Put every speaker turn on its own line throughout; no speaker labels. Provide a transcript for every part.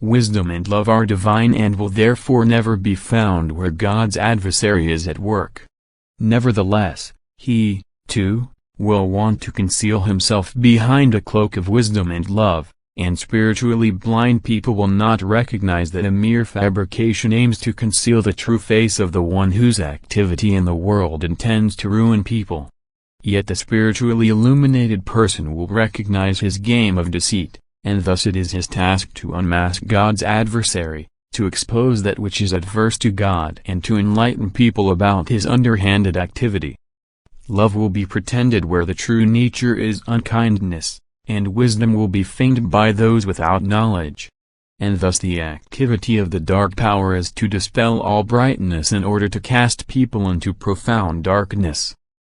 Wisdom and love are divine and will therefore never be found where God's adversary is at work. Nevertheless, he, too, will want to conceal himself behind a cloak of wisdom and love, and spiritually blind people will not recognize that a mere fabrication aims to conceal the true face of the one whose activity in the world intends to ruin people. Yet the spiritually illuminated person will recognize his game of deceit, and thus it is his task to unmask God's adversary, to expose that which is adverse to God and to enlighten people about his underhanded activity. Love will be pretended where the true nature is unkindness, and wisdom will be feigned by those without knowledge. And thus the activity of the dark power is to dispel all brightness in order to cast people into profound darkness.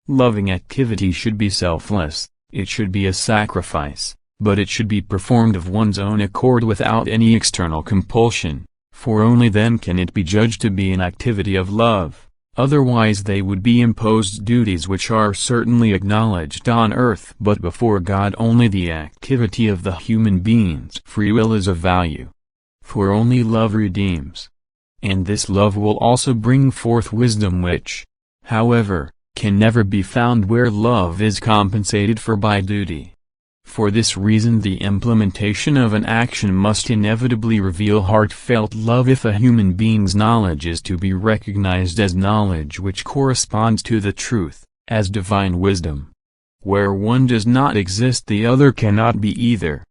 Loving activity should be selfless, it should be a sacrifice, but it should be performed of one's own accord without any external compulsion, for only then can it be judged to be an activity of love, otherwise they would be imposed duties which are certainly acknowledged on earth but before God only the activity of the human being's free will is of value. For only love redeems. And this love will also bring forth wisdom which, however, can never be found where love is compensated for by duty. For this reason the implementation of an action must inevitably reveal heartfelt love if a human being's knowledge is to be recognized as knowledge which corresponds to the truth, as divine wisdom. Where one does not exist the other cannot be either.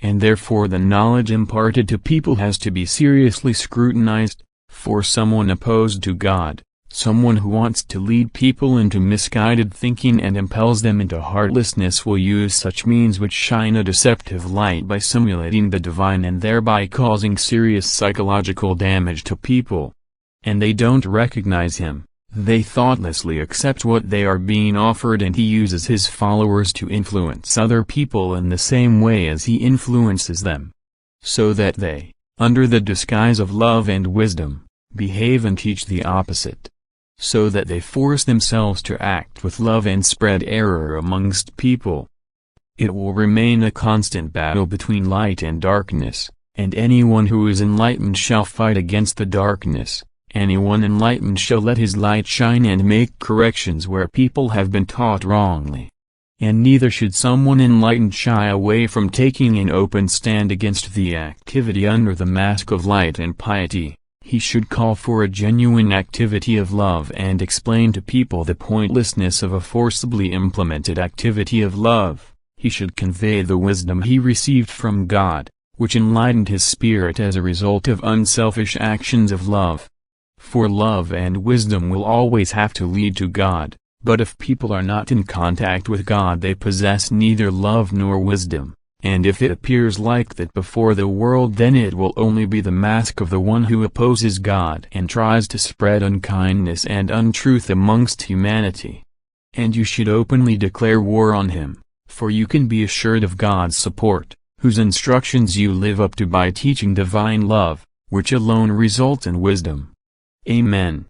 And therefore the knowledge imparted to people has to be seriously scrutinized, for someone opposed to God, someone who wants to lead people into misguided thinking and impels them into heartlessness will use such means which shine a deceptive light by simulating the divine and thereby causing serious psychological damage to people. And they don't recognize him, they thoughtlessly accept what they are being offered and he uses his followers to influence other people in the same way as he influences them. So that they, under the disguise of love and wisdom, behave and teach the opposite. So that they force themselves to act with love and spread error amongst people. It will remain a constant battle between light and darkness, and anyone who is enlightened shall fight against the darkness, anyone enlightened shall let his light shine and make corrections where people have been taught wrongly. And neither should someone enlightened shy away from taking an open stand against the activity under the mask of light and piety. He should call for a genuine activity of love and explain to people the pointlessness of a forcibly implemented activity of love. He should convey the wisdom he received from God, which enlightened his spirit as a result of unselfish actions of love. For love and wisdom will always have to lead to God, but if people are not in contact with God they possess neither love nor wisdom. And if it appears like that before the world then it will only be the mask of the one who opposes God and tries to spread unkindness and untruth amongst humanity. And you should openly declare war on him, for you can be assured of God's support, whose instructions you live up to by teaching divine love, which alone results in wisdom. Amen.